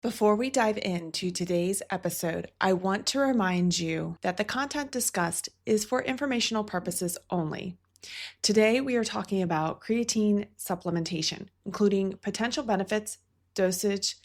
Before we dive into today's episode, I want to remind you that the content discussed is for informational purposes only. Today, we are talking about creatine supplementation, including potential benefits, dosage,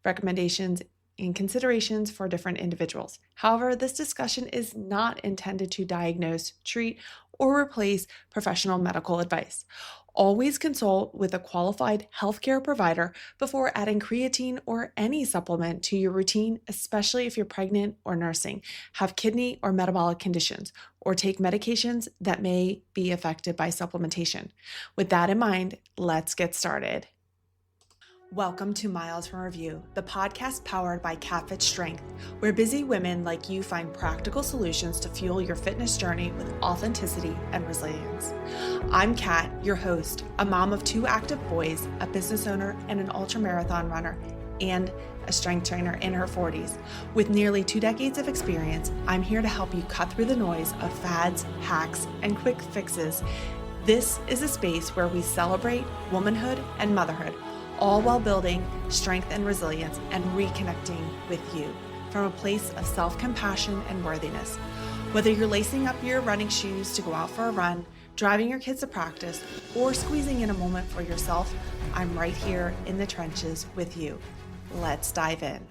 recommendations, and considerations for different individuals. However, this discussion is not intended to diagnose, treat, or replace professional medical advice. Always consult with a qualified healthcare provider before adding creatine or any supplement to your routine, especially if you're pregnant or nursing, have kidney or metabolic conditions, or take medications that may be affected by supplementation. With that in mind, let's get started. Welcome to Miles from Review, the podcast powered by CatFit Strength, where busy women like you find practical solutions to fuel your fitness journey with authenticity and resilience. I'm Kat, your host, a mom of 2 active boys, a business owner, and an ultramarathon runner, and a strength trainer in her 40s. With nearly 2 decades of experience, I'm here to help you cut through the noise of fads, hacks, and quick fixes. This is a space where we celebrate womanhood and motherhood, all while building strength and resilience and reconnecting with you from a place of self-compassion and worthiness. Whether you're lacing up your running shoes to go out for a run, driving your kids to practice, or squeezing in a moment for yourself, I'm right here in the trenches with you. Let's dive in.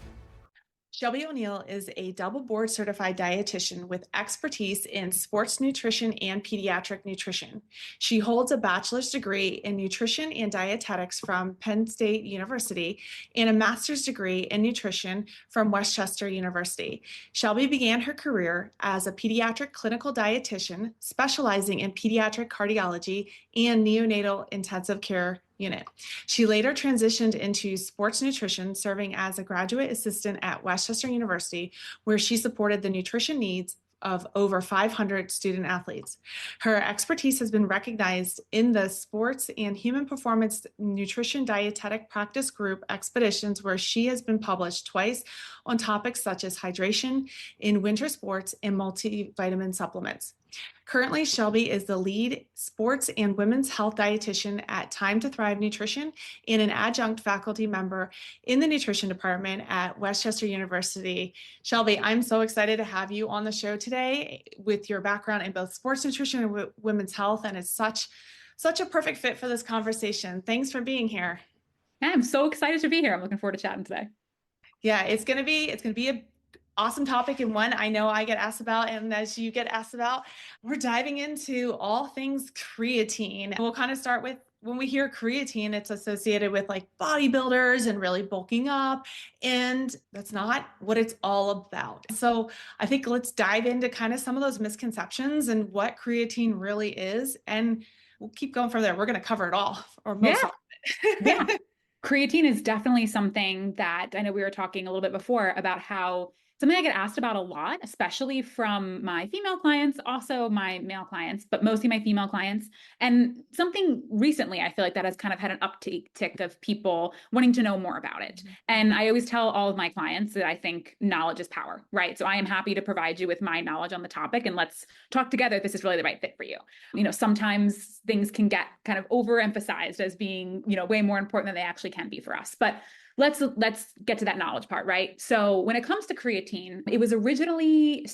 Shelby O'Neill is a double board certified dietitian with expertise in sports nutrition and pediatric nutrition. She holds a bachelor's degree in nutrition and dietetics from Penn State University and a master's degree in nutrition from Westchester University. Shelby began her career as a pediatric clinical dietitian, specializing in pediatric cardiology and neonatal intensive care unit. She later transitioned into sports nutrition, serving as a graduate assistant at Westchester University, where she supported the nutrition needs of over 500 student athletes. Her expertise has been recognized in the Sports and Human Performance Nutrition Dietetic Practice Group expeditions, where she has been published twice on topics such as hydration in winter sports and multivitamin supplements. Currently, Shelby is the lead sports and women's health dietitian at Time to Thrive Nutrition and an adjunct faculty member in the nutrition department at Westchester University. Shelby, I'm so excited to have you on the show today with your background in both sports nutrition and women's health, and it's such a perfect fit for this conversation. Thanks for being here. Yeah, I'm so excited to be here. I'm looking forward to chatting today. Yeah, it's gonna be a awesome topic, and one I know I get asked about, and as you get asked about. We're diving into all things creatine. We'll kind of start with, when we hear creatine, it's associated with like bodybuilders and really bulking up, and that's not what it's all about. So I think let's dive into kind of some of those misconceptions and what creatine really is, and we'll keep going from there. We're going to cover it all, or most of it. Yeah. Creatine is definitely something that I know we were talking a little bit before about how something I get asked about a lot, especially from my female clients, also my male clients, but mostly my female clients. And something recently, I feel like that has kind of had an uptick of people wanting to know more about it. And I always tell all of my clients that I think knowledge is power, right? So I am happy to provide you with my knowledge on the topic, and let's talk together if this is really the right fit for you. You know, sometimes things can get kind of overemphasized as being, way more important than they actually can be for us. But let's get to that knowledge part, right? So when it comes to creatine, it was originally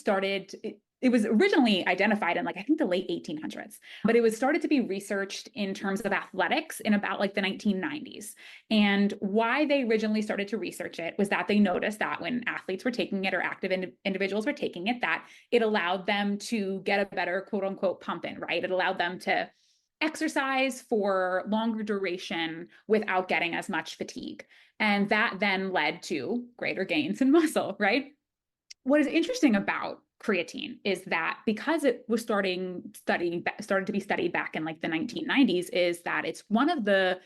identified in I think the late 1800s, but it was started to be researched in terms of athletics in about the 1990s. And why they originally started to research it was that they noticed that when athletes were taking it, or active individuals were taking it, that it allowed them to get a better quote unquote pump in, right? It allowed them to exercise for longer duration without getting as much fatigue. And that then led to greater gains in muscle, right? What is interesting about creatine is that because it was started to be studied back in the 1990s, is that it's one of the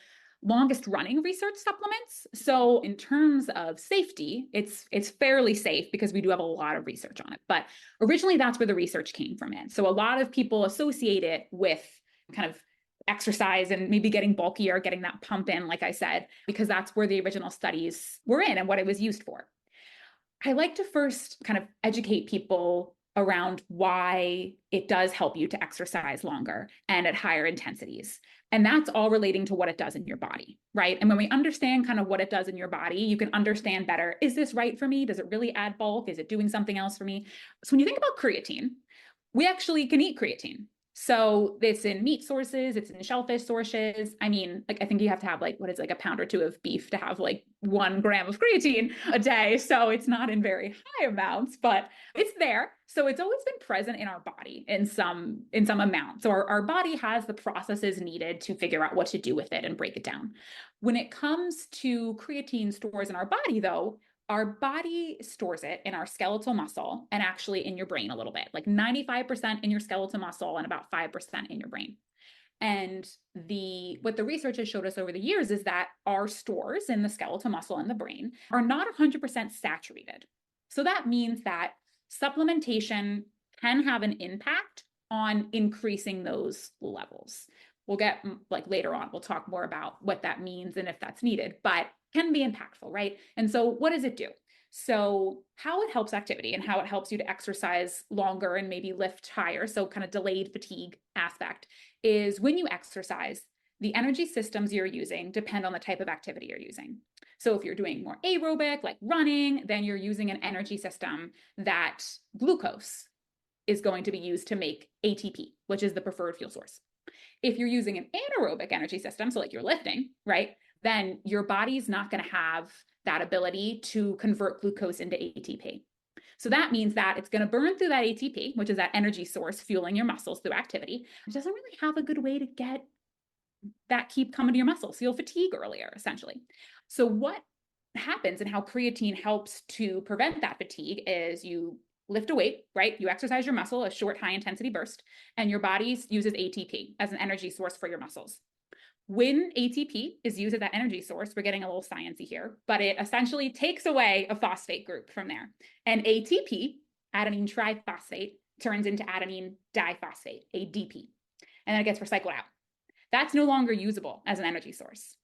longest running research supplements. So in terms of safety, it's fairly safe because we do have a lot of research on it. But originally that's where the research came from. So a lot of people associate it with kind of exercise and maybe getting bulkier, getting that pump in, like I said, because that's where the original studies were in and what it was used for. I like to first kind of educate people around why it does help you to exercise longer and at higher intensities. And that's all relating to what it does in your body, right? And when we understand kind of what it does in your body, you can understand better, is this right for me? Does it really add bulk? Is it doing something else for me? So when you think about creatine, we actually can eat creatine. So it's in meat sources, it's in shellfish sources. I mean, like I think you have to have like what is like a pound or two of beef to have like 1 gram of creatine a day. So it's not in very high amounts, but it's there. So it's always been present in our body in some amount. So our body has the processes needed to figure out what to do with it and break it down. When it comes to creatine stores in our body, though, our body stores it in our skeletal muscle and actually in your brain a little bit, like 95% in your skeletal muscle and about 5% in your brain. And what the research has showed us over the years is that our stores in the skeletal muscle and the brain are not 100% saturated. So that means that supplementation can have an impact on increasing those levels. We'll get like later on, we'll talk more about what that means and if that's needed, but can be impactful, right? And so what does it do? So how it helps activity and how it helps you to exercise longer and maybe lift higher, so kind of delayed fatigue aspect, is when you exercise, the energy systems you're using depend on the type of activity you're using. So if you're doing more aerobic, like running, then you're using an energy system that glucose is going to be used to make ATP, which is the preferred fuel source. If you're using an anaerobic energy system, so like you're lifting, right, then your body's not going to have that ability to convert glucose into ATP. So that means that it's going to burn through that ATP, which is that energy source fueling your muscles through activity. It doesn't really have a good way to get that keep coming to your muscles. So you'll fatigue earlier, essentially. So what happens and how creatine helps to prevent that fatigue is you lift a weight, right? You exercise your muscle, a short, high intensity burst, and your body uses ATP as an energy source for your muscles. When ATP is used as that energy source, we're getting a little sciencey here, but it essentially takes away a phosphate group from there. And ATP, adenine triphosphate, turns into adenine diphosphate, ADP, and then it gets recycled out. That's no longer usable as an energy source.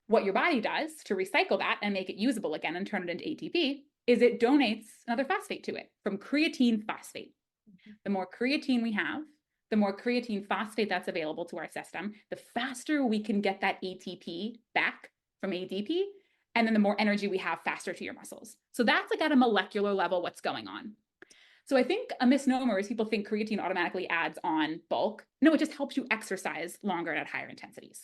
What your body does to recycle that and make it usable again and turn it into ATP is it donates another phosphate to it from creatine phosphate. The more creatine we have, the more creatine phosphate that's available to our system, the faster we can get that ATP back from ADP, and then the more energy we have faster to your muscles. So that's like at a molecular level what's going on. So I think a misnomer is people think creatine automatically adds on bulk. No, it just helps you exercise longer and at higher intensities.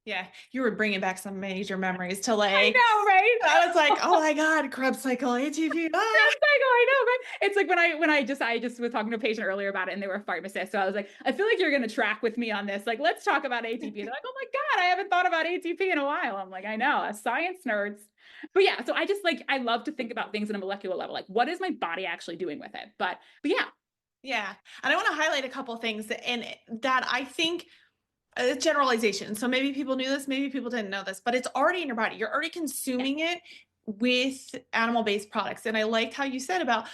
Yeah, you were bringing back some major memories to like. I know, right? I was like, oh my God, Krebs cycle, ATP. Krebs cycle, I know, right? It's like I just was talking to a patient earlier about it, and they were a pharmacist. So I was like, I feel like you're going to track with me on this. Like, let's talk about ATP. They're like, oh my God, I haven't thought about ATP in a while. I'm like, I know, as science nerds. But yeah, so I just like, I love to think about things at a molecular level. Like, what is my body actually doing with it? But yeah. Yeah. And I want to highlight a couple of things that I think a generalization. So maybe people knew this, maybe people didn't know this, but it's already in your body. You're already consuming it with animal-based products. And I liked how you said about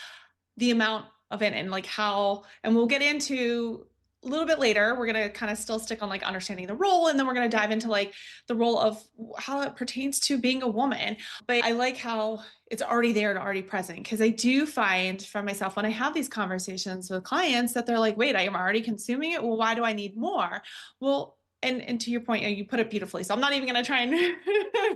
the amount of it and like how, and we'll get into a little bit later, we're going to kind of still stick on like understanding the role. And then we're going to dive into like the role of how it pertains to being a woman. But I like how it's already there and already present. Because I do find from myself when I have these conversations with clients that they're like, wait, I am already consuming it. Well, why do I need more? Well, and to your point, you put it beautifully. So I'm not even going to try and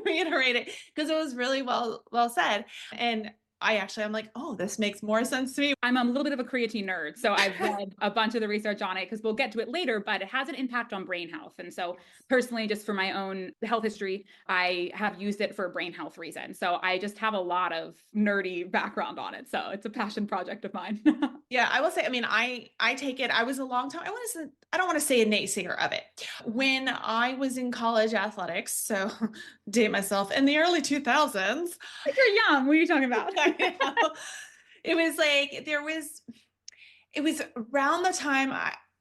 reiterate it because it was really well said. And I'm like, oh, this makes more sense to me. I'm a little bit of a creatine nerd. So I've read a bunch of the research on it because we'll get to it later, but it has an impact on brain health. And so personally, just for my own health history, I have used it for brain health reasons. So I just have a lot of nerdy background on it. So it's a passion project of mine. Yeah, I will say, I mean, I take it, I was a long time, I don't want to say a naysayer of it. When I was in college athletics, so date myself, in the early 2000s. You're young. What are you talking about? It was like, it was around the time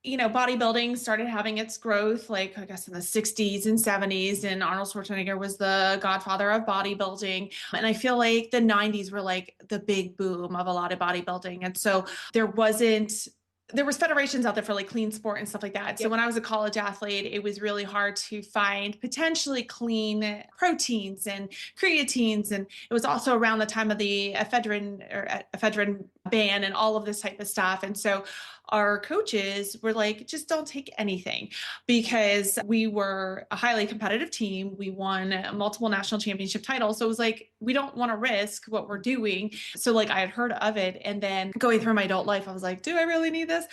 bodybuilding started having its growth, like I guess in the 60s and 70s, and Arnold Schwarzenegger was the godfather of bodybuilding. And I feel like the 90s were like the big boom of a lot of bodybuilding. And so there wasn't there was federations out there for like clean sport and stuff like that. So Yep. when I was a college athlete, it was really hard to find potentially clean proteins and creatines. And it was also around the time of the ephedrine ban and all of this type of stuff. And so our coaches were like, just don't take anything, because we were a highly competitive team. We won multiple national championship titles. So it was like, we don't want to risk what we're doing. So like I had heard of it, and then going through my adult life, I was like, do I really need this?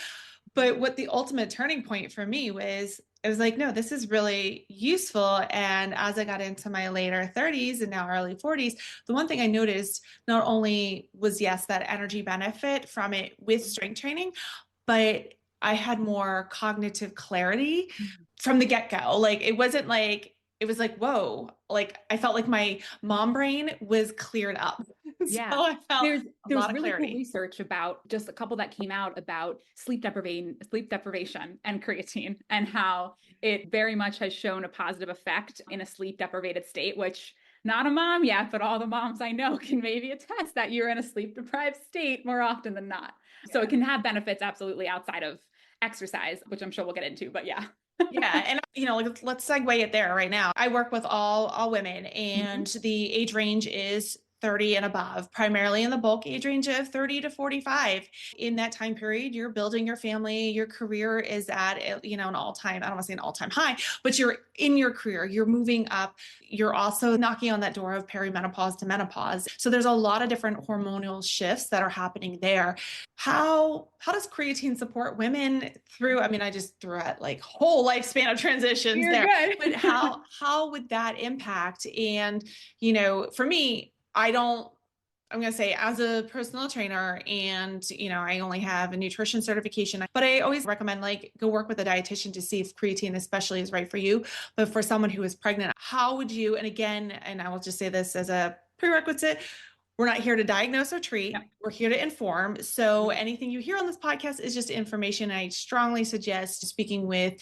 But what the ultimate turning point for me was, I was like, no, this is really useful. And as I got into my later 30s and now early 40s, the one thing I noticed not only was, yes, that energy benefit from it with strength training, but I had more cognitive clarity from the get-go. Like it wasn't like, it was like, whoa, like I felt like my mom brain was cleared up. So Yeah. I felt a There's lot of really cool clarity. research about, just a couple that came out about sleep deprivation and creatine, and how it very much has shown a positive effect in a sleep deprived state, which not a mom yet, but all the moms I know can maybe attest that you're in a sleep deprived state more often than not. So it can have benefits absolutely outside of exercise, which I'm sure we'll get into, but yeah. Yeah, and like let's segue it there right now. I work with all women, and Mhm. the age range is 30 and above, primarily in the bulk age range of 30 to 45. In that time period, you're building your family, your career is at, an all-time, I don't want to say an all-time high, but you're in your career, you're moving up, you're also knocking on that door of perimenopause to menopause. So there's a lot of different hormonal shifts that are happening there. How does creatine support women through, I mean, I just threw out like whole lifespan of transitions You're there, good. but how would that impact? And for me, I'm going to say, as a personal trainer, and I only have a nutrition certification, but I always recommend like go work with a dietitian to see if creatine especially is right for you. But for someone who is pregnant, how would you, and again, and I will just say this as a prerequisite, we're not here to diagnose or treat. Yep. We're here to inform. So anything you hear on this podcast is just information. I strongly suggest speaking with,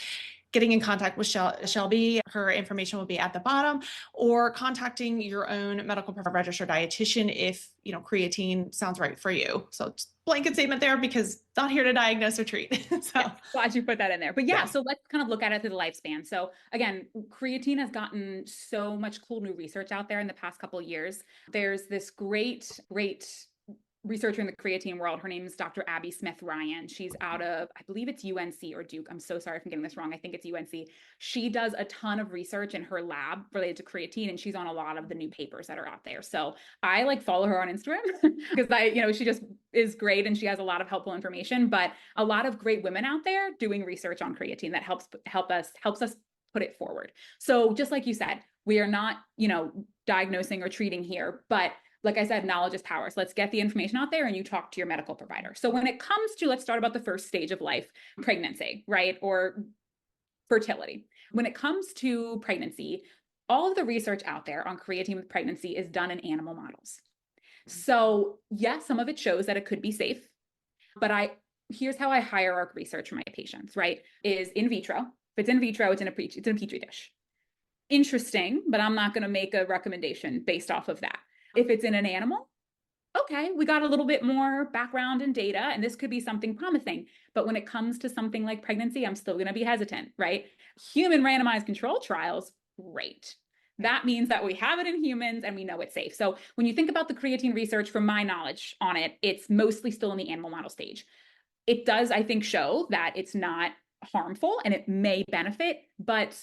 getting in contact with Shelby. Her information will be at the bottom, or contacting your own medical registered dietitian if creatine sounds right for you. So just blanket statement there, because not here to diagnose or treat. So Yeah, glad you put that in there. But yeah, yeah. so let's kind of look at it through the lifespan. So again, creatine has gotten so much cool new research out there in the past couple of years. There's this great researcher in the creatine world. Her name is Dr. Abby Smith Ryan. She's out of, I believe it's UNC or Duke. I'm so sorry if I'm getting this wrong. I think it's UNC. She does a ton of research in her lab related to creatine, and she's on a lot of the new papers that are out there. So I like follow her on Instagram because she just is great, and she has a lot of helpful information, but a lot of great women out there doing research on creatine that helps us put it forward. So just like you said, we are not, diagnosing or treating here, but like I said, knowledge is power. So let's get the information out there and you talk to your medical provider. So when it comes to, let's start about the first stage of life, pregnancy, right? Or fertility. When it comes to pregnancy, all of the research out there on creatine with pregnancy is done in animal models. So yes, some of it shows that it could be safe, but here's how I hierarch research for my patients, right? Is in vitro. If it's in vitro, it's in a petri dish. Interesting, but I'm not going to make a recommendation based off of that. If it's in an animal, okay, we got a little bit more background and data, and this could be something promising. But when it comes to something like pregnancy, I'm still going to be hesitant, right? Human randomized control trials, great. That means that we have it in humans and we know it's safe. So when you think about the creatine research, from my knowledge on it, it's mostly still in the animal model stage. It does, I think, show that it's not harmful and it may benefit, but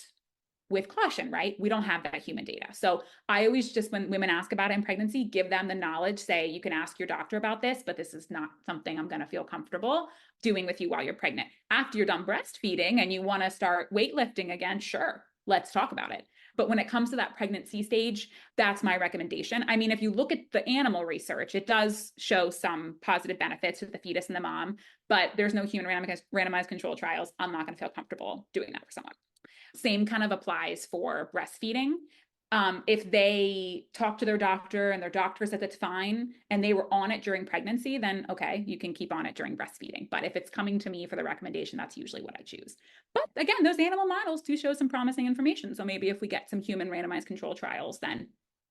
with caution, right? We don't have that human data. So I always just, when women ask about it in pregnancy, give them the knowledge, say, you can ask your doctor about this, but this is not something I'm going to feel comfortable doing with you while you're pregnant. After you're done breastfeeding and you want to start weightlifting again, sure, let's talk about it. But when it comes to that pregnancy stage, that's my recommendation. I mean, if you look at the animal research, it does show some positive benefits to the fetus and the mom, but there's no human randomized control trials. I'm not going to feel comfortable doing that for someone. Same kind of applies for breastfeeding. If they talk to their doctor and their doctor said that's fine and they were on it during pregnancy, then okay, you can keep on it during breastfeeding. But if it's coming to me for the recommendation, that's usually what I choose. But again, those animal models do show some promising information. So maybe if we get some human randomized control trials, then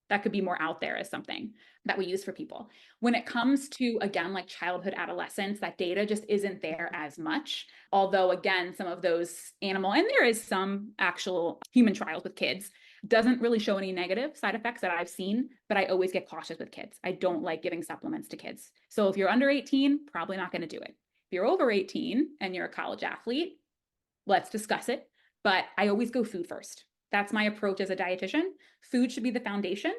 that could be more out there as something that we use for people. When it comes to, again, like childhood, adolescence, that data just isn't there as much. Although, again, some of those animal, and there is some actual human trials with kids, doesn't really show any negative side effects that I've seen, but I always get cautious with kids. I don't like giving supplements to kids. So if you're under 18, probably not going to do it. If you're over 18 and you're a college athlete, let's discuss it. But I always go food first. That's my approach as a dietitian. Food should be the foundation.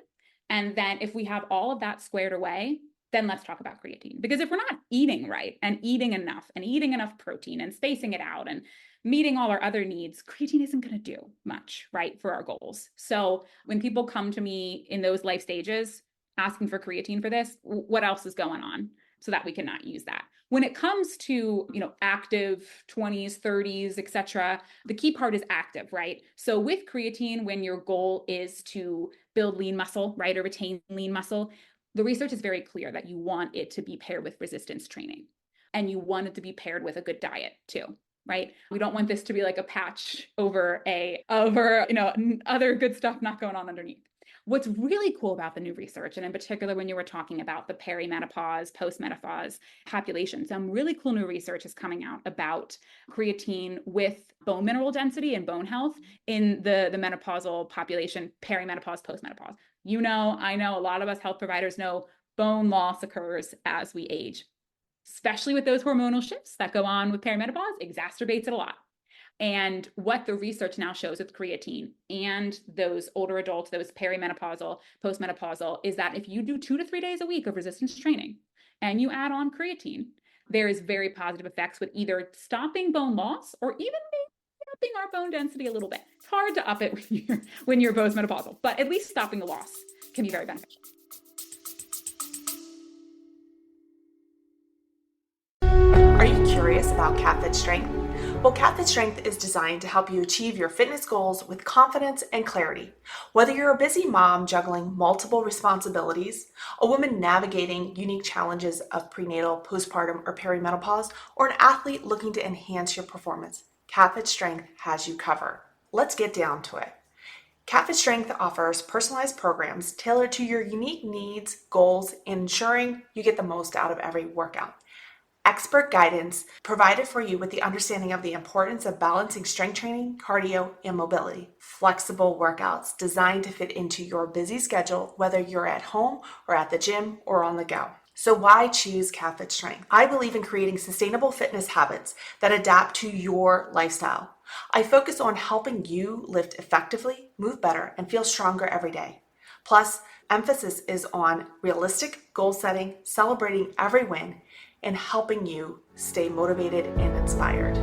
And then if we have all of that squared away, then let's talk about creatine. Because if we're not eating right and eating enough protein and spacing it out and meeting all our other needs, creatine isn't going to do much, right, for our goals. So when people come to me in those life stages asking for creatine for this, what else is going on so that we cannot use that? When it comes to, active 20s, 30s, et cetera, the key part is active, right? So with creatine, when your goal is to build lean muscle, right, or retain lean muscle, the research is very clear that you want it to be paired with resistance training, and you want it to be paired with a good diet too, right? We don't want this to be like a patch over other good stuff not going on underneath. What's really cool about the new research, and in particular when you were talking about the perimenopause, postmenopause population, some really cool new research is coming out about creatine with bone mineral density and bone health in the menopausal population, perimenopause, postmenopause. I know a lot of us health providers know bone loss occurs as we age, especially with those hormonal shifts that go on with perimenopause, exacerbates it a lot. And what the research now shows with creatine and those older adults, those perimenopausal, postmenopausal, is that if you do 2 to 3 days a week of resistance training and you add on creatine, there is very positive effects with either stopping bone loss or even upping our bone density a little bit. It's hard to up it when you're postmenopausal, but at least stopping the loss can be very beneficial. Are you curious about CatFit Strength? Well, CatFit Strength is designed to help you achieve your fitness goals with confidence and clarity. Whether you're a busy mom juggling multiple responsibilities, a woman navigating unique challenges of prenatal, postpartum, or perimenopause, or an athlete looking to enhance your performance, CatFit Strength has you covered. Let's get down to it. CatFit Strength offers personalized programs tailored to your unique needs, goals, and ensuring you get the most out of every workout. Expert guidance provided for you with the understanding of the importance of balancing strength training, cardio, and mobility. Flexible workouts designed to fit into your busy schedule, whether you're at home or at the gym or on the go. So why choose CatFit Strength? I believe in creating sustainable fitness habits that adapt to your lifestyle. I focus on helping you lift effectively, move better, and feel stronger every day. Plus, emphasis is on realistic goal setting, celebrating every win, and helping you stay motivated and inspired.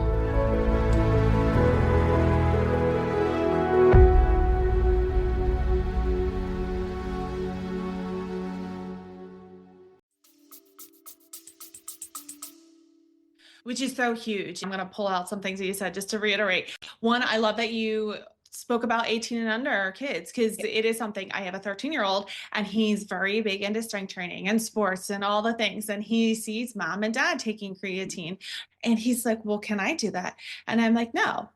Which is so huge. I'm going to pull out some things that you said just to reiterate. One, I love that you spoke about 18 and under kids, because it is something. I have a 13-year-old and he's very big into strength training and sports and all the things. And he sees mom and dad taking creatine and he's like, well, can I do that? And I'm like, no.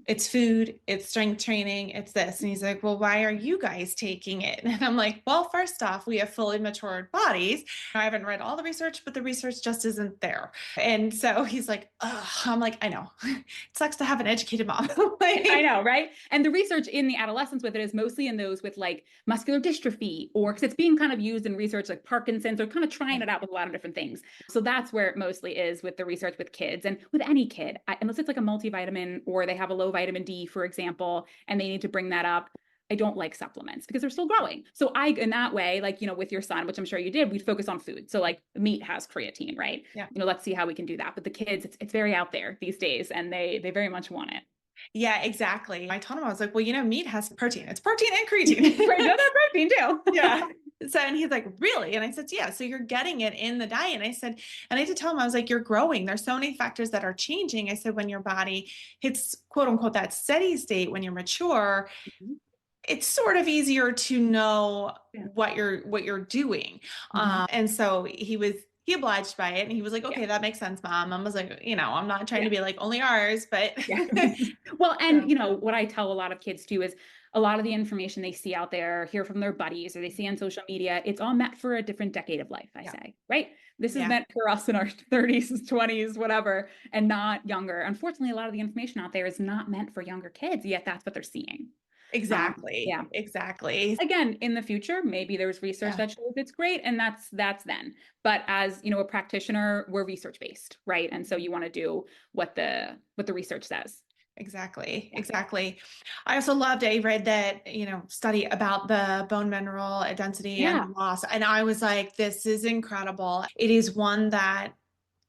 It's food, it's strength training, it's this. And he's like, well, why are you guys taking it? And I'm like, well, first off, we have fully matured bodies. I haven't read all the research, but the research just isn't there. And so he's like, ugh. I'm like, I know. It sucks to have an educated mom. I know, right? And the research in the adolescents with it is mostly in those with like muscular dystrophy, or because it's being kind of used in research like Parkinson's, or kind of trying it out with a lot of different things. So that's where it mostly is with the research with kids, and with any kid, unless it's like a multivitamin or they have a low vitamin D, for example, and they need to bring that up. I don't like supplements because they're still growing. So in that way, like, with your son, which I'm sure you did, we'd focus on food. So like meat has creatine, right? Yeah. Let's see how we can do that. But the kids, it's very out there these days, and they very much want it. Yeah, exactly. I told him, I was like, well, meat has protein. It's protein and creatine. Right, no, protein too. Yeah. So, and he's like, really? And I said, yeah. So you're getting it in the diet. And I said, and I did tell him, I was like, you're growing. There's so many factors that are changing. I said, when your body hits quote unquote that steady state, when you're mature, it's sort of easier to know what you're doing. And so he obliged by it, and he was like, okay, that makes sense, mom. I was like, I'm not trying to be like only ours, but Well, and what I tell a lot of kids too is a lot of the information they see out there, hear from their buddies, or they see on social media, it's all meant for a different decade of life, I Yeah. say, right? This is Yeah. meant for us in our 30s, 20s, whatever, and not younger. Unfortunately, a lot of the information out there is not meant for younger kids, yet that's what they're seeing. Exactly. Yeah. Exactly. Again, in the future, maybe there's research Yeah. that shows it's great, and that's then. But as a practitioner, we're research based, right? And so you want to do what the research says. Exactly. Yeah. Exactly. I also loved, I read that, study about the bone mineral density and Yeah. loss. And I was like, this is incredible. It is one that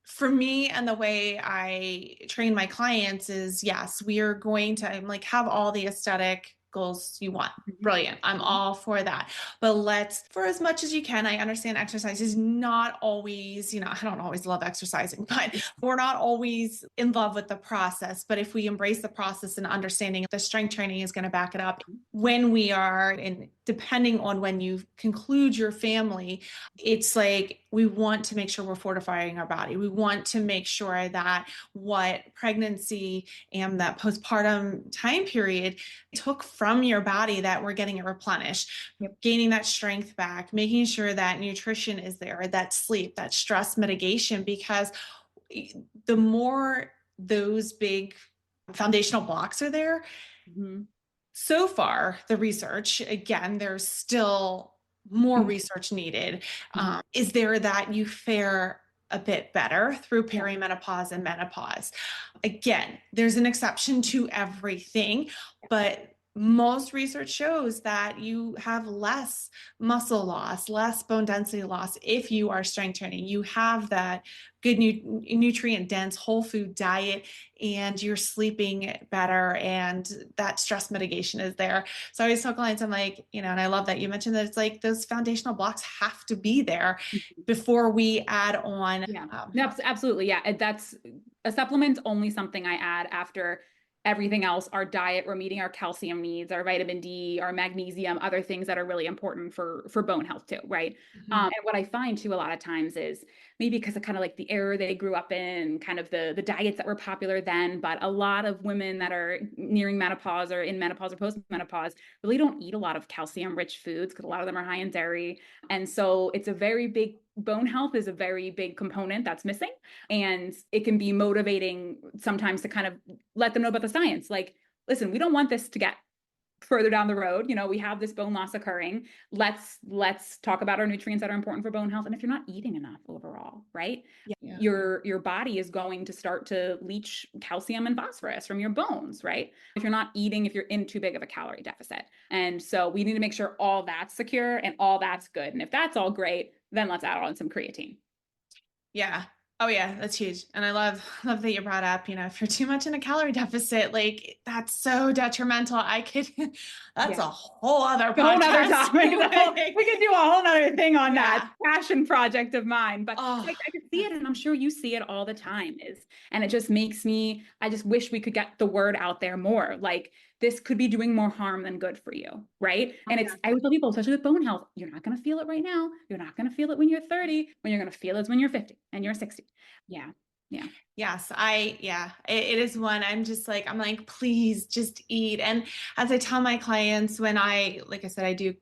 for me and the way I train my clients is yes, we are going to have all the aesthetic goals you want. Mhm. Brilliant. I'm Mhm. all for that. But let's, for as much as you can, I understand exercise is not always, I don't always love exercising, but we're not always in love with the process. But if we embrace the process and understanding the strength training is going to back it up when we are, and depending on when you conclude your family, it's like we want to make sure we're fortifying our body. We want to make sure that what pregnancy and that postpartum time period took from your body, that we're getting it replenished, gaining that strength back, making sure that nutrition is there, that sleep, that stress mitigation, because the more those big foundational blocks are there, so far, the research, again, there's still more research needed, is there that you fare a bit better through perimenopause and menopause. Again, there's an exception to everything, but most research shows that you have less muscle loss, less bone density loss if you are strength training. You have that good nutrient dense whole food diet, and you're sleeping better, and that stress mitigation is there. So I always tell clients, I'm like, and I love that you mentioned that it's like those foundational blocks have to be there before we add on. Yeah, no, absolutely. Yeah. That's a supplement's only something I add after everything else, our diet, we're meeting our calcium needs, our vitamin D, our magnesium, other things that are really important for bone health too, right? And what I find too a lot of times is maybe because of kind of like the era they grew up in, kind of the diets that were popular then, but a lot of women that are nearing menopause or in menopause or post-menopause really don't eat a lot of calcium-rich foods because a lot of them are high in dairy. And so it's a very big bone health is a very big component that's missing. And it can be motivating sometimes to kind of let them know about the science. Like, listen, we don't want this to get further down the road. We have this bone loss occurring. Let's talk about our nutrients that are important for bone health. And if you're not eating enough overall, right? Yeah. Your body is going to start to leach calcium and phosphorus from your bones, right? If you're not eating, if you're in too big of a calorie deficit. And so we need to make sure all that's secure and all that's good. And if that's all great, then let's add on some creatine. Yeah. Oh yeah, that's huge. And I love that you brought up, if you're too much in a calorie deficit, like that's so detrimental. That's a whole other A whole nother podcast. topic. We could do a whole nother thing on that passion project of mine. But Oh, I can see it, and I'm sure you see it all the time. And it just makes me, I just wish we could get the word out there more. Like, this could be doing more harm than good for you, right? And I would tell people, especially with bone health, you're not going to feel it right now. You're not going to feel it when you're 30. When you're going to feel it is when you're 50 and you're 60. Yeah. Yeah. Yes, it is one. I'm like, please just eat. And as I tell my clients, like I said, I do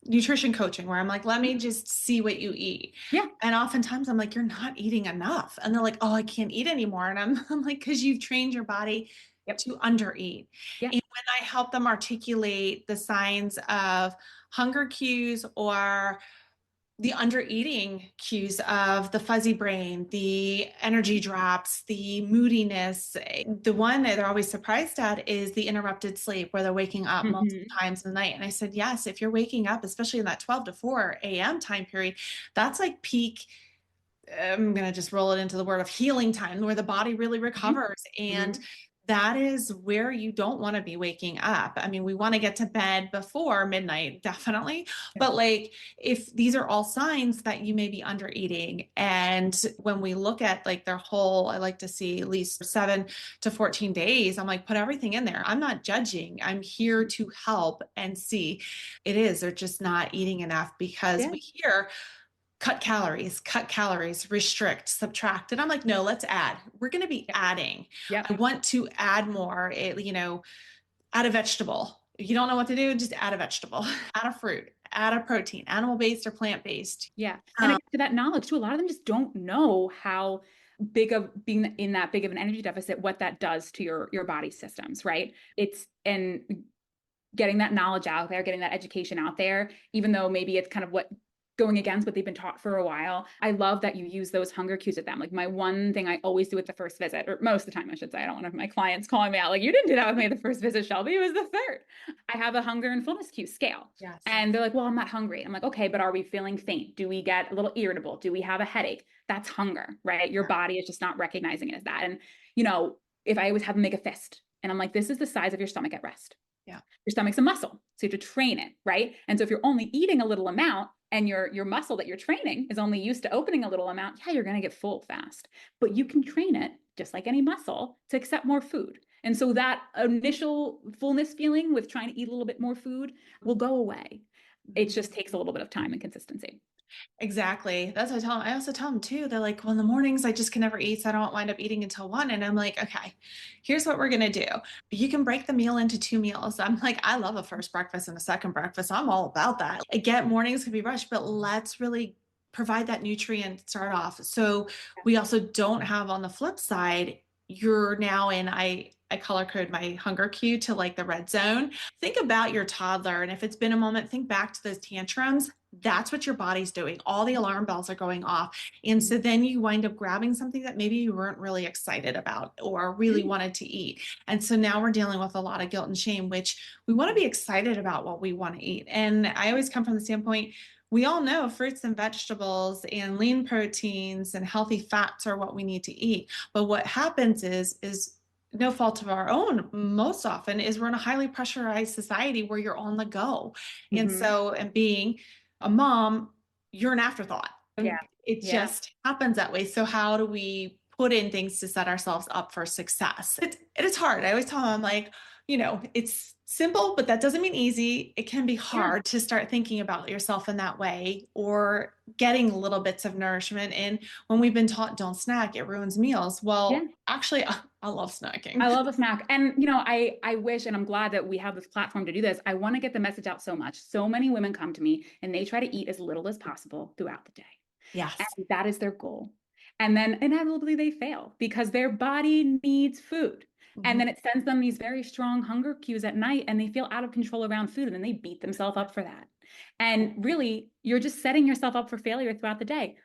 nutrition coaching where I'm like, let me just see what you eat. Yeah. And oftentimes I'm like, you're not eating enough. And they're like, oh, I can't eat anymore. And I'm like, because you've trained your body to undereat. Yeah. And when I help them articulate the signs of hunger cues or the undereating cues of the fuzzy brain, the energy drops, the moodiness, the one that they're always surprised at is the interrupted sleep where they're waking up multiple times in the night. And I said, yes, if you're waking up, especially in that 12 to 4 a.m. time period, that's like peak. I'm going to just roll it into the word of healing time where the body really recovers. And that is where you don't want to be waking up. I mean, we want to get to bed before midnight, definitely. But like, if these are all signs that you may be under eating, and when we look at like their whole, I like to see at least 7 to 14 days, I'm like, put everything in there. I'm not judging. I'm here to help and see they're just not eating enough because we hear cut calories, restrict, subtract. And I'm like, no, let's add. We're going to be adding. I want to add more, add a vegetable, If you don't know what to do, just add a vegetable, add a fruit, add a protein, animal-based or plant-based. Yeah. And again, to that knowledge too, a lot of them just don't know how big of being in that big of an energy deficit, what that does to your body systems, right? It's and getting that knowledge out there, getting that education out there, even though maybe it's kind of what going against what they've been taught for a while. I love that you use those hunger cues with them. Like my one thing I always do at the first visit, or most of the time, I should say, I don't want my clients calling me out, like, you didn't do that with me at the first visit, Shelby. It was the third. I have a hunger and fullness cue scale. Yes. And they're like, well, I'm not hungry. I'm like, okay, but are we feeling faint? Do we get a little irritable? Do we have a headache? That's hunger, right? Your body is just not recognizing it as that. And, if I always have them make a fist and I'm like, this is the size of your stomach at rest. Yeah. Your stomach's a muscle, so you have to train it, right? And so if you're only eating a little amount and your muscle that you're training is only used to opening a little amount, yeah, you're going to get full fast. But you can train it, just like any muscle, to accept more food. And so that initial fullness feeling with trying to eat a little bit more food will go away. It just takes a little bit of time and consistency. Exactly. That's what I tell them. I also tell them too, they're like, well, in the mornings I just can never eat, so I don't wind up eating until 1. And I'm like, okay, here's what we're going to do. You can break the meal into 2 meals. I'm like, I love a first breakfast and a second breakfast. I'm all about that. I get mornings can be rushed, but let's really provide that nutrient start off. So we also don't have on the flip side, you're now in, I color code my hunger cue to like the red zone. Think about your toddler. And if it's been a moment, think back to those tantrums. That's what your body's doing. All the alarm bells are going off. And so then you wind up grabbing something that maybe you weren't really excited about or really wanted to eat. And so now we're dealing with a lot of guilt and shame, which we want to be excited about what we want to eat. And I always come from the standpoint, we all know fruits and vegetables and lean proteins and healthy fats are what we need to eat. But what happens is no fault of our own, most often is we're in a highly pressurized society where you're on the go. And so, and being a mom, you're an afterthought. Yeah. It just happens that way. So how do we put in things to set ourselves up for success? It's hard. I always tell them, I'm like, it's simple, but that doesn't mean easy. It can be hard to start thinking about yourself in that way or getting little bits of nourishment. And when we've been taught don't snack, it ruins meals. Well, actually, I love snacking. I love a snack. And, I wish, and I'm glad that we have this platform to do this. I want to get the message out so much. So many women come to me and they try to eat as little as possible throughout the day. Yes. And that is their goal. And then inevitably they fail because their body needs food. And then it sends them these very strong hunger cues at night and they feel out of control around food and then they beat themselves up for that. And really, you're just setting yourself up for failure throughout the day.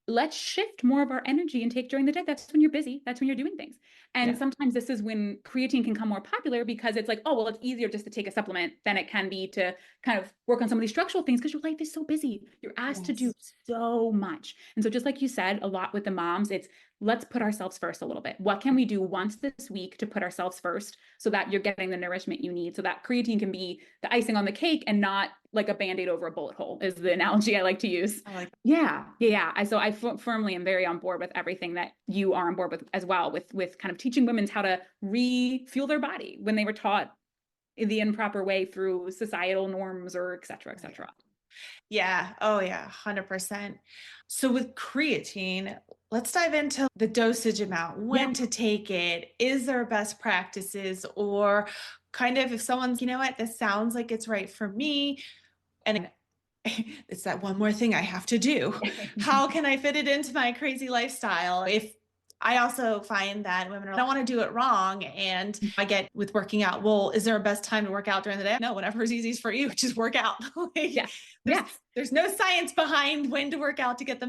Let's shift more of our energy and take during the day. That's when you're busy. That's when you're doing things. And sometimes this is when creatine can come more popular because it's like, oh, well, it's easier just to take a supplement than it can be to kind of work on some of these structural things because your life is so busy. You're asked to do so much. And so just like you said, a lot with the moms, it's let's put ourselves first a little bit. What can we do once this week to put ourselves first so that you're getting the nourishment you need so that creatine can be the icing on the cake and not like a Band-Aid over a bullet hole is the analogy I like to use. I like that. Yeah. So I firmly am very on board with everything that you are on board with as well, with kind of teaching women how to refuel their body when they were taught in the improper way through societal norms or et cetera, et cetera. Yeah. Oh yeah. 100%. So with creatine, let's dive into the dosage amount, when to take it. Is there best practices or kind of if someone's, you know what, this sounds like it's right for me. And it's that one more thing I have to do. How can I fit it into my crazy lifestyle? If I also find that women don't want to do it wrong. And I get with working out, well, is there a best time to work out during the day? No, whatever is easiest for you, just work out. There's no science behind when to work out to get the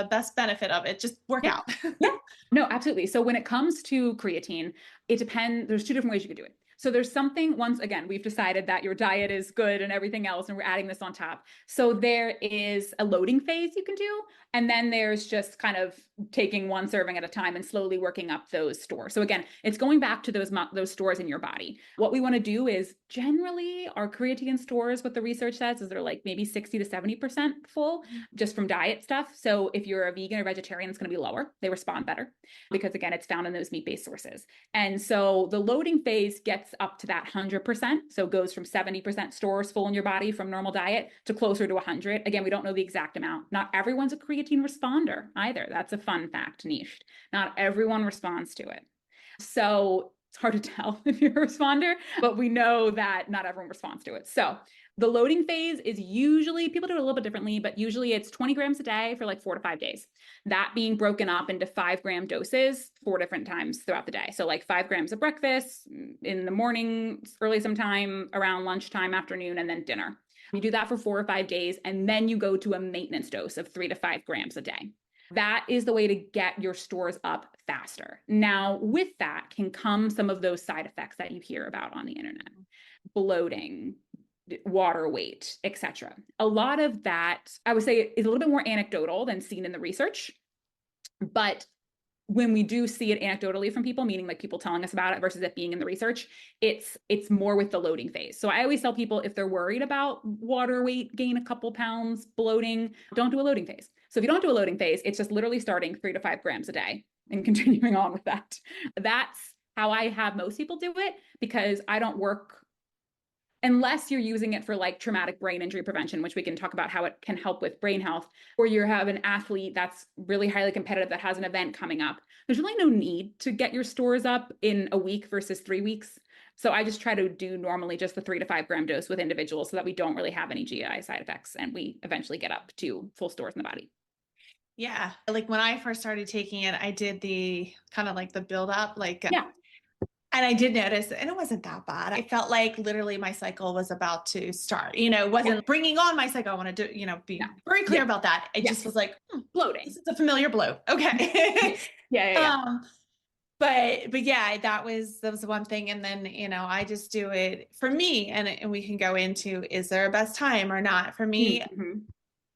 best benefit of it. Just work out. No, absolutely. So when it comes to creatine, it depends. There's 2 different ways you could do it. So there's something, once again, we've decided that your diet is good and everything else, and we're adding this on top. So there is a loading phase you can do. And then there's just kind of taking 1 serving at a time and slowly working up those stores. So again, it's going back to those stores in your body. What we want to do is generally our creatine stores, what the research says is they're like maybe 60 to 70% full just from diet stuff. So if you're a vegan or vegetarian, it's going to be lower. They respond better because again, it's found in those meat-based sources. And so the loading phase gets up to that 100%. So it goes from 70% stores full in your body from normal diet to closer to 100. Again, we don't know the exact amount. Not everyone's a creatine responder either. That's a fun fact, niche. Not everyone responds to it. So It's hard to tell if you're a responder, but we know that not everyone responds to it. So the loading phase is usually, people do it a little bit differently, but usually it's 20 grams a day for like 4 to 5 days. That being broken up into 5-gram doses 4 different times throughout the day. So like 5 grams of breakfast, in the morning, early sometime, around lunchtime, afternoon, and then dinner. You do that for 4 or 5 days, and then you go to a maintenance dose of 3 to 5 grams a day. That is the way to get your stores up faster. Now, with that can come some of those side effects that you hear about on the internet: bloating, water weight, etc. A lot of that, I would say, is a little bit more anecdotal than seen in the research. But when we do see it anecdotally from people, meaning like people telling us about it versus it being in the research, it's more with the loading phase. So I always tell people, if they're worried about water weight gain, a couple pounds, bloating, don't do a loading phase. So if you don't do a loading phase, it's just literally starting 3 to 5 grams a day and continuing on with that. That's how I have most people do it, because I don't work, unless you're using it for like traumatic brain injury prevention, which we can talk about how it can help with brain health, or you have an athlete that's really highly competitive that has an event coming up. There's really no need to get your stores up in a week versus 3 weeks. So I just try to do normally just the 3 to 5 gram dose with individuals so that we don't really have any GI side effects, and we eventually get up to full stores in the body. Yeah. Like when I first started taking it, I did the kind of like the build up, like, Yeah. and I did notice, and it wasn't that bad. I felt like literally my cycle was about to start, it wasn't bringing on my cycle. I want to do, be very clear about that. I just was like, bloating. This is a familiar bloat. Okay. Yeah. But yeah, that was one thing. And then, I just do it for me, and we can go into, is there a best time or not? For me,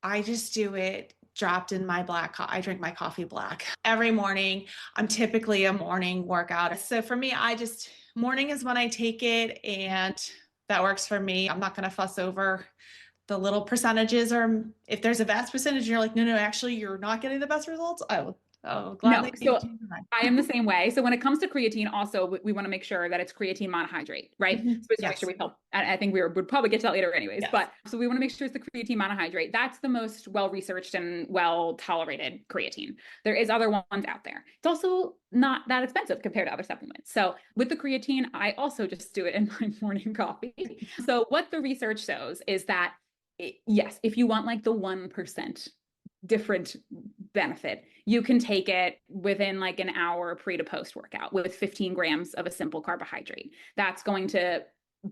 I just do it dropped in my I drink my coffee black every morning. I'm typically a morning workout. So for me, morning is when I take it, and that works for me. I'm not going to fuss over the little percentages, or if there's a best percentage, you're like, no, actually you're not getting the best results. Oh, gladly. No, so I am the same way. So when it comes to creatine, also, we want to make sure that it's creatine monohydrate, right? So we want to make sure we help. I think would probably get to that later anyways, but so we want to make sure it's the creatine monohydrate. That's the most well-researched and well-tolerated creatine. There is other ones out there. It's also not that expensive compared to other supplements. So with the creatine, I also just do it in my morning coffee. So what the research shows is that, yes, if you want like the 1% different benefit, you can take it within like an hour pre to post workout with 15 grams of a simple carbohydrate. That's going to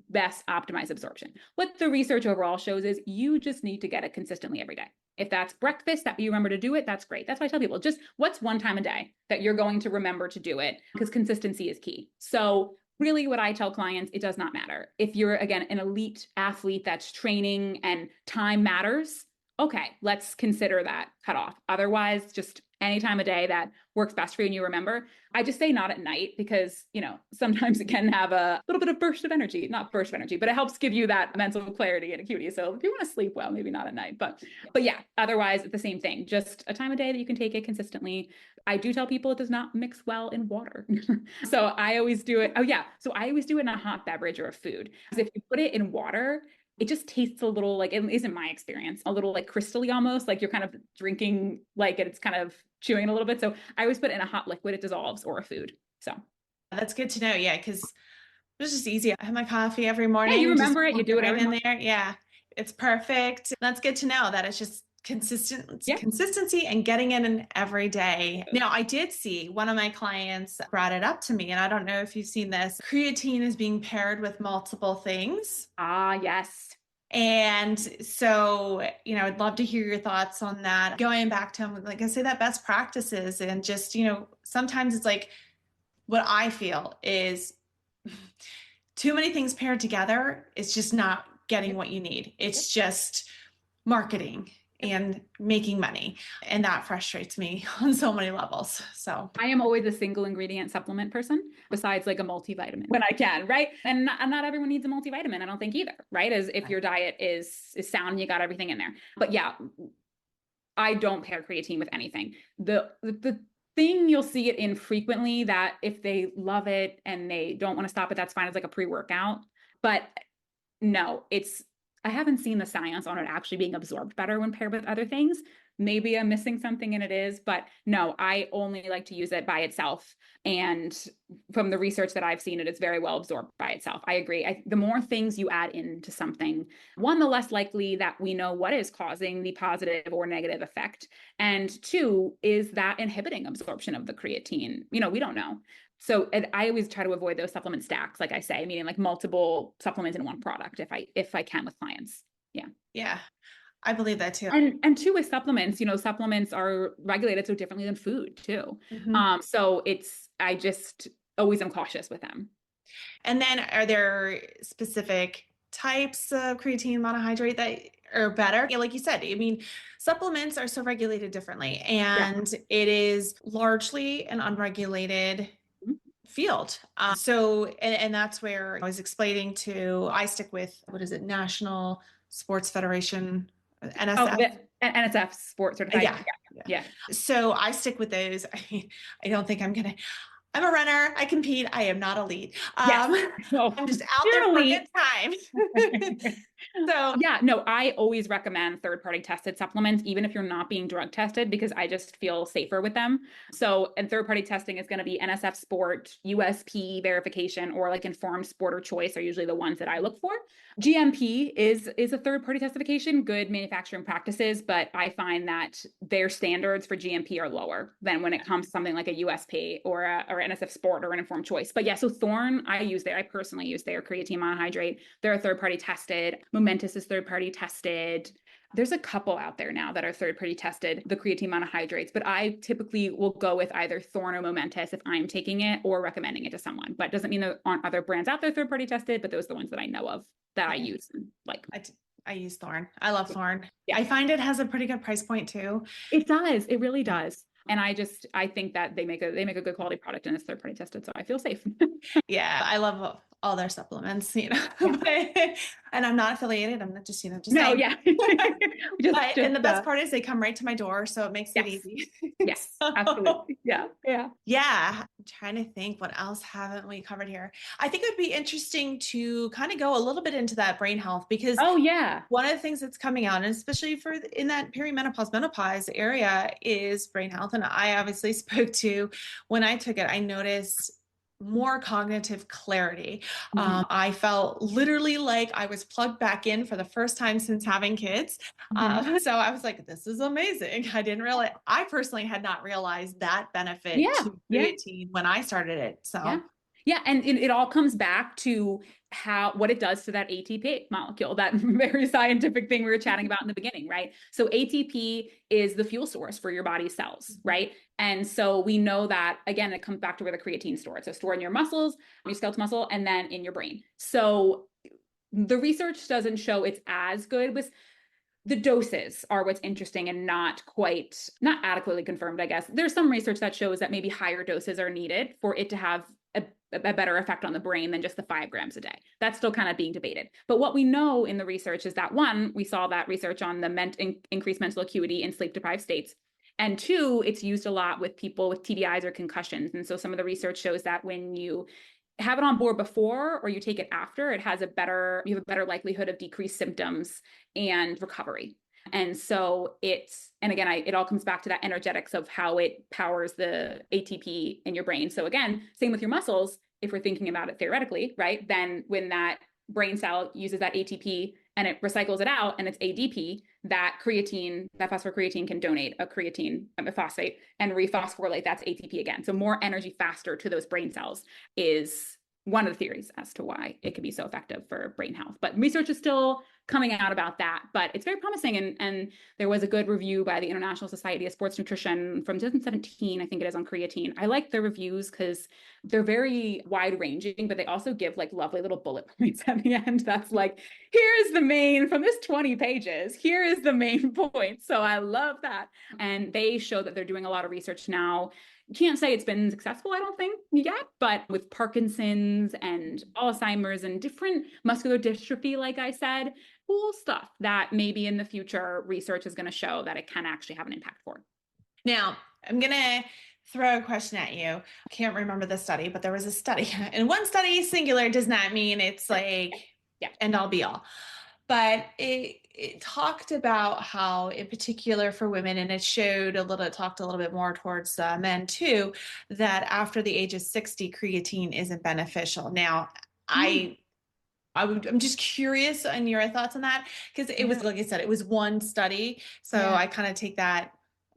best optimize absorption. What the research overall shows is you just need to get it consistently every day. If that's breakfast that you remember to do it, that's great. That's why I tell people, just what's one time a day that you're going to remember to do it, because consistency is key. So really what I tell clients, it does not matter. If you're, again, an elite athlete that's training and time matters, okay, let's consider that cutoff. Otherwise, just any time of day that works best for you and you remember. I just say not at night, because, sometimes it can have a little bit of burst of energy, not burst of energy, but it helps give you that mental clarity and acuity. So if you want to sleep well, maybe not at night, but yeah, otherwise it's the same thing. Just a time of day that you can take it consistently. I do tell people it does not mix well in water. So I always do it. Oh yeah. So I always do it in a hot beverage or a food. Because if you put it in water, it just tastes a little like, it isn't my experience, a little like crystally almost, like you're kind of drinking, like it's kind of chewing a little bit. So I always put it in a hot liquid, it dissolves, or a food. So that's good to know. Yeah, because it's just easy. I have my coffee every morning. Yeah, you remember it, you do it right in there. Yeah, it's perfect. That's good to know that it's just consistency and getting it in every day. Now, I did see one of my clients brought it up to me, and I don't know if you've seen this. Creatine is being paired with multiple things. Yes. And so, I'd love to hear your thoughts on that. Going back to, like I say, that best practices, and just, sometimes it's like, what I feel is too many things paired together. It's just not getting what you need. It's just marketing and making money. And that frustrates me on so many levels. So I am always a single ingredient supplement person, besides like a multivitamin when I can, right? And not everyone needs a multivitamin, I don't think either, right? As if your diet is sound and you got everything in there. But yeah, I don't pair creatine with anything. The thing you'll see it in frequently, that if they love it and they don't want to stop it, that's fine. It's like a pre-workout. But no, I haven't seen the science on it actually being absorbed better when paired with other things. Maybe I'm missing something and it is, but no, I only like to use it by itself. And from the research that I've seen, it is very well absorbed by itself. I agree. The more things you add into something, one, the less likely that we know what is causing the positive or negative effect. And two, is that inhibiting absorption of the creatine? We don't know. So I always try to avoid those supplement stacks, like I say, meaning like multiple supplements in one product if I can with clients. Yeah. Yeah. I believe that too. And two, with supplements, supplements are regulated so differently than food too. So I just always am cautious with them. And then are there specific types of creatine monohydrate that are better? Like you said, I mean, supplements are so regulated differently, and it is largely an unregulated field. And that's where I was explaining I stick with, what is it? National Sports Federation, NSF. NSF sports certified. Yeah. So I stick with those. I mean, I don't think I'm a runner. I compete. I am not elite. I'm just out there for a good time. So yeah, no, I always recommend third-party tested supplements, even if you're not being drug tested, because I just feel safer with them. So, and third-party testing is going to be NSF Sport, USP verification, or like Informed Sport or Choice are usually the ones that I look for. GMP is a third-party testification, good manufacturing practices, but I find that their standards for GMP are lower than when it comes to something like a USP or NSF Sport or an Informed Choice. But yeah, so Thorne, I personally use their creatine monohydrate. They're third-party tested. Momentous is third-party tested. There's a couple out there now that are third-party tested, the creatine monohydrates, but I typically will go with either Thorne or Momentous if I'm taking it or recommending it to someone. But it doesn't mean there aren't other brands out there third-party tested, but those are the ones that I know of that I use. I use Thorne. I love Thorne. Yeah. I find it has a pretty good price point too. It does. It really does. And I think that they make a good quality product and it's third party tested, so I feel safe. Yeah, I love all their supplements, and I'm not affiliated. I'm not just saying. And the best part is they come right to my door, so it makes it easy. Yes, absolutely. Yeah. I'm trying to think, what else haven't we covered here? I think it would be interesting to kind of go a little bit into that brain health, because one of the things that's coming out, and especially in that perimenopause, menopause area, is brain health. And I obviously spoke to, when I took it, I noticed more cognitive clarity. I felt literally like I was plugged back in for the first time since having kids. So I was like, this is amazing. I personally had not realized that benefit to creatine when I started it. So yeah. And it all comes back to what it does to that ATP molecule, that very scientific thing we were chatting about in the beginning, right? So ATP is the fuel source for your body's cells, right? And so we know that, again, it comes back to where the creatine stored. So stored in your muscles, your skeletal muscle, and then in your brain. So the research doesn't show it's as good with the doses are what's interesting and not adequately confirmed, I guess. There's some research that shows that maybe higher doses are needed for it to have a better effect on the brain than just the 5 grams a day. That's still kind of being debated. But what we know in the research is that, one, we saw that research on the increased mental acuity in sleep-deprived states. And two, it's used a lot with people with TBIs or concussions. And so some of the research shows that when you have it on board before or you take it after, you have a better likelihood of decreased symptoms and recovery. And so it all comes back to that energetics of how it powers the ATP in your brain. So again, same with your muscles, if we're thinking about it theoretically, right? Then when that brain cell uses that ATP and it recycles it out and it's ADP, that phosphocreatine can donate a phosphate and rephosphorylate, that's ATP again. So more energy faster to those brain cells is one of the theories as to why it can be so effective for brain health. But research is still coming out about that, but it's very promising. And there was a good review by the International Society of Sports Nutrition from 2017, I think it is, on creatine. I like the reviews because they're very wide ranging, but they also give like lovely little bullet points at the end. That's like, here's the main, from this 20 pages, here is the main point. So I love that. And they show that they're doing a lot of research now. Can't say it's been successful, I don't think, yet, but with Parkinson's and Alzheimer's and different muscular dystrophy, like I said, cool stuff that maybe in the future research is going to show that it can actually have an impact for. Now, I'm going to throw a question at you. I can't remember the study, but there was a study. And one study, singular, does not mean it's like end all be all. but it talked about how, in particular for women, and it talked a little bit more towards men too, that after the age of 60, creatine isn't beneficial. Now, Mm, I'm just curious on your thoughts on that because it was, yeah. like I said, it was one study. So Yeah. I kind of take that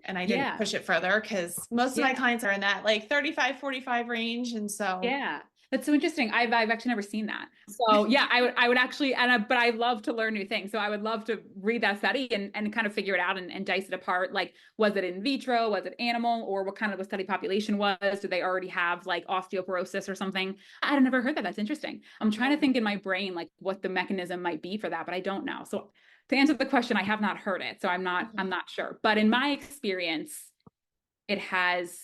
and I didn't Yeah. push it further because most of my Yeah. clients are in that like 35, 45 range. And so, Yeah, that's so interesting. I've actually never seen that. So yeah, I would actually, but I love to learn new things. So I would love to read that study and kind of figure it out and dice it apart. Like, was it in vitro? Was it animal? Or what kind of a study population was? Did they already have like osteoporosis or something? I had never heard that. That's interesting. I'm trying to think in my brain like what the mechanism might be for that, but I don't know. So to answer the question, I have not heard it. So I'm not sure. But in my experience, it has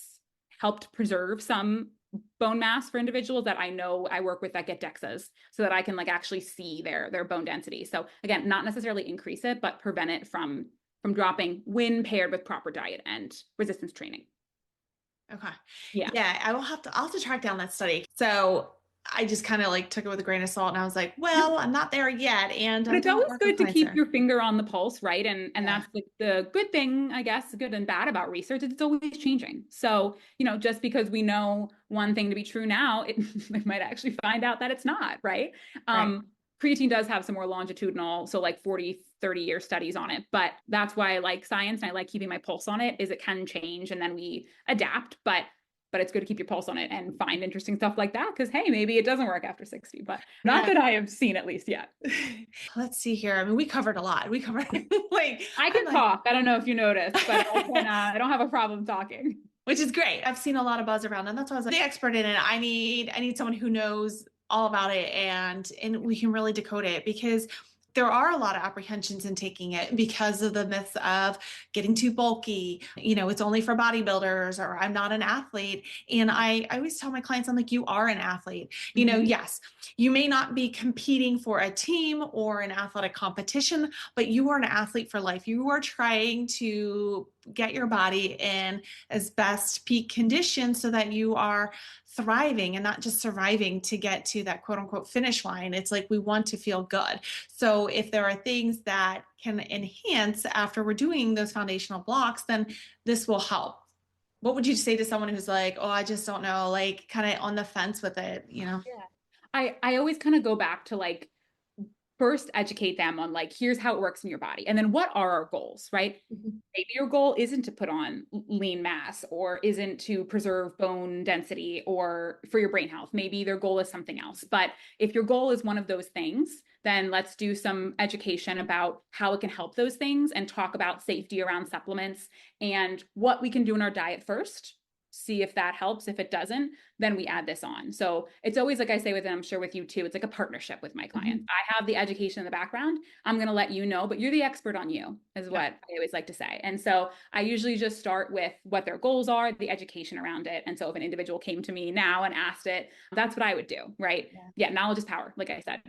helped preserve some bone mass for individuals that I know I work with that get DEXAs so that I can like actually see their bone density. So again, not necessarily increase it, but prevent it from dropping when paired with proper diet and resistance training. okay. Yeah. Yeah, I'll have to track down that study. So I just kind of like took it with a grain of salt and I was like, Yeah. well, I'm not there yet. And But I it's don't always work with good to clients keep there. your finger on the pulse, right? And Yeah, that's the good thing, I guess, good and bad about research is it's always changing. So, just because we know one thing to be true now, we might actually find out that it's not, right? right. Creatine does have some more longitudinal, so like 40, 30-year studies on it. But that's why I like science and I like keeping my pulse on it, is it can change and then we adapt. But it's good to keep your pulse on it and find interesting stuff like that because hey, maybe it doesn't work after 60, but not Yeah. that I have seen at least yet. Let's see here. I mean, we covered a lot. We covered like I I'm can like talk. I don't know if you noticed, but I don't have a problem talking. which is great. I've seen a lot of buzz around, and that's why I was like, the expert in it. I need someone who knows all about it, and we can really decode it because there are a lot of apprehensions in taking it because of the myths of getting too bulky. It's only for bodybuilders, or I'm not an athlete. And I always tell my clients, I'm like, you are an athlete. Mhm. Yes, you may not be competing for a team or an athletic competition, but you are an athlete for life. You are trying to get your body in as best peak condition so that you are thriving and not just surviving to get to that quote unquote finish line. It's like we want to feel good. So if there are things that can enhance after we're doing those foundational blocks, then this will help. What would you say to someone who's like, oh, I just don't know, like kind of on the fence with it? Yeah. I always kind of go back to like first educate them on like here's how it works in your body and then what are our goals, right? Mhm. Maybe your goal isn't to put on lean mass or isn't to preserve bone density or for your brain health. Maybe their goal is something else. But if your goal is one of those things, then let's do some education about how it can help those things and talk about safety around supplements and what we can do in our diet first. See if that helps. If it doesn't, then we add this on. So it's always like I say with it, I'm sure with you too, it's like a partnership with my clients. Mhm. I have the education in the background. I'm going to let you know, but you're the expert on you, is Yeah. what I always like to say. And so I usually just start with what their goals are, the education around it. And so if an individual came to me now and asked it, that's what I would do, right? Yeah. Yeah, knowledge is power, like I said.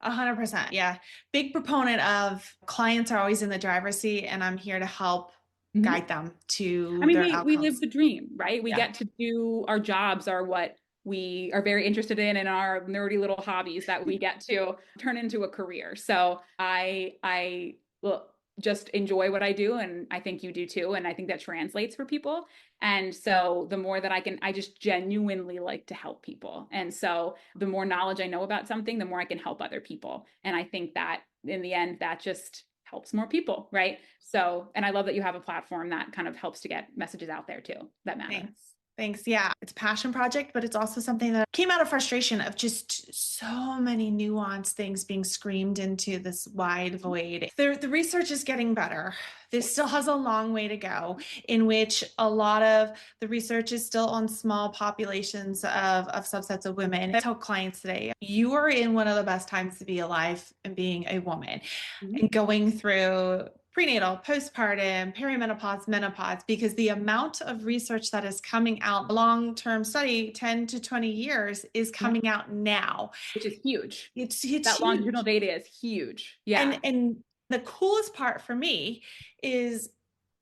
100%. Yeah. Big proponent of clients are always in the driver's seat, and I'm here to help Mhm. guide them I to mean, their we live outcomes. the dream, right? We Yeah. get to do our jobs are what we are very interested in and our nerdy little hobbies that we get to turn into a career. So I well, just enjoy what I do and I think you do too and I think that translates for people. And so the more that I just genuinely like to help people. And so the more knowledge I know about something, the more I can help other people. And I think that in the end that just helps more people, right? So, and I love that you have a platform that kind of helps to get messages out there too that matter. Thanks. Thanks. Yeah, it's a passion project, but it's also something that came out of frustration of just so many nuanced things being screamed into this wide void. The research is getting better. This still has a long way to go, in which a lot of the research is still on small populations of subsets of women. I tell clients today, you are in one of the best times to be alive and being a woman Mhm. and going through prenatal, postpartum, perimenopause, menopause, because the amount of research that is coming out, long-term study, 10 to 20 years, is Yeah, coming out now. which is huge. It's That longitudinal huge. data is huge. And Yeah. and the coolest part for me is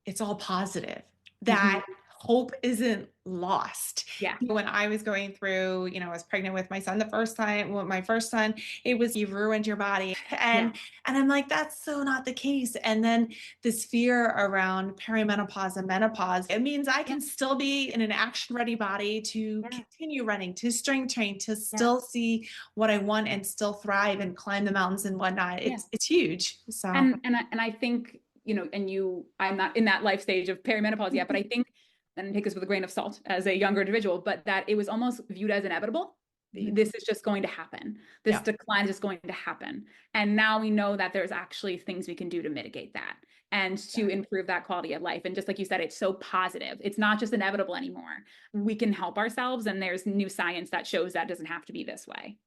it's all positive. Mhm. That hope isn't lost. Yeah. When I was going through, I was pregnant with my son the first time, with my first son, it was, you've ruined your body. Yeah. And I'm like, that's so not the case. And then this fear around perimenopause and menopause, it means I Yeah. can still be in an action ready body to Yeah. continue running, to strength train, to Yeah. still see what I want and still thrive and climb the mountains and whatnot. Yeah. It's huge. So And I think, I'm not in that life stage of perimenopause yet, but I think, and take this with a grain of salt as a younger individual, but that it was almost viewed as inevitable. Mhm. This is just going to happen. This Yeah. decline is just going to happen. And now we know that there's actually things we can do to mitigate that and to improve that quality of life. And just like you said, it's so positive. It's not just inevitable anymore. We can help ourselves, and there's new science that shows that doesn't have to be this way.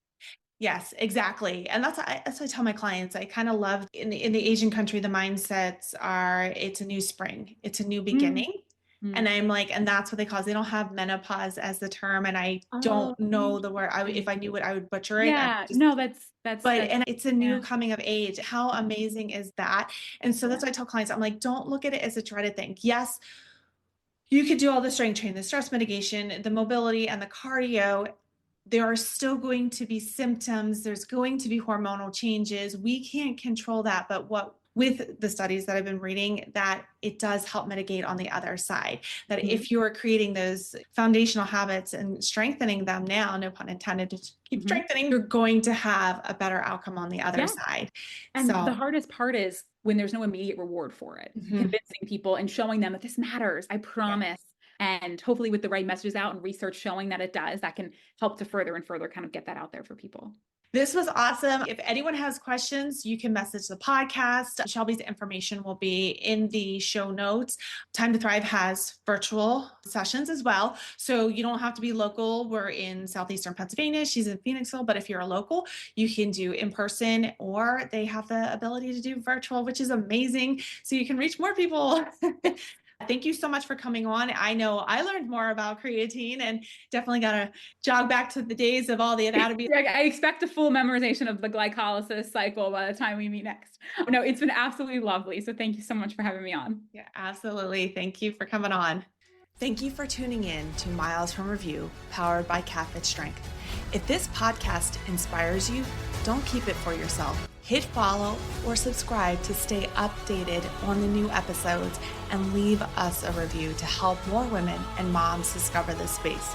Yes, exactly. And that's what I tell my clients. I kind of love in the Asian country, the mindsets are, it's a new spring, it's a new beginning. And I'm like, and that's what they call it. They don't have menopause as the term. And I Oh, don't know the word. If I knew it, I would butcher it. yeah. No, And it's a new yeah. coming of age. How amazing is that? And so that's why I tell clients, I'm like, don't look at it as a dreaded thing. Yes, you could do all the strength training, the stress mitigation, the mobility, and the cardio. There are still going to be symptoms. There's going to be hormonal changes. We can't control that. But with the studies that I've been reading, that it does help mitigate on the other side. That if you are creating those foundational habits and strengthening them now, no pun intended, to keep strengthening, you're going to have a better outcome on the other side. And the hardest part is when there's no immediate reward for it, convincing people and showing them that this matters, I promise. And hopefully with the right messages out and research showing that it does, that can help to further and further kind of get that out there for people. This was awesome. If anyone has questions, you can message the podcast. Shelby's information will be in the show notes. Time to Thrive has virtual sessions as well. So you don't have to be local. We're in Southeastern Pennsylvania. She's in Phoenixville. But if you're a local, you can do in person, or they have the ability to do virtual, which is amazing. So you can reach more people. Thank you so much for coming on. I know I learned more about creatine and definitely got to jog back to the days of all the anatomy. I expect a full memorization of the glycolysis cycle by the time we meet next. No, it's been absolutely lovely. So thank you so much for having me on. Yeah, absolutely. Thank you for coming on. Thank you for tuning in to Miles from Review, powered by CatFit Strength. If this podcast inspires you, don't keep it for yourself. Hit follow or subscribe to stay updated on the new episodes, and leave us a review to help more women and moms discover this space.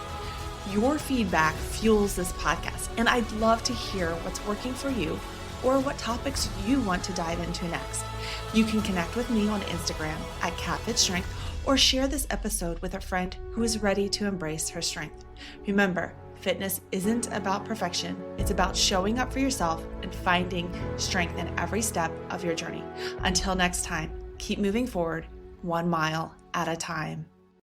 Your feedback fuels this podcast, and I'd love to hear what's working for you or what topics you want to dive into next. You can connect with me on Instagram at CatFit Strength, or share this episode with a friend who is ready to embrace her strength. Remember, fitness isn't about perfection. It's about showing up for yourself and finding strength in every step of your journey. Until next time, keep moving forward, 1 mile at a time.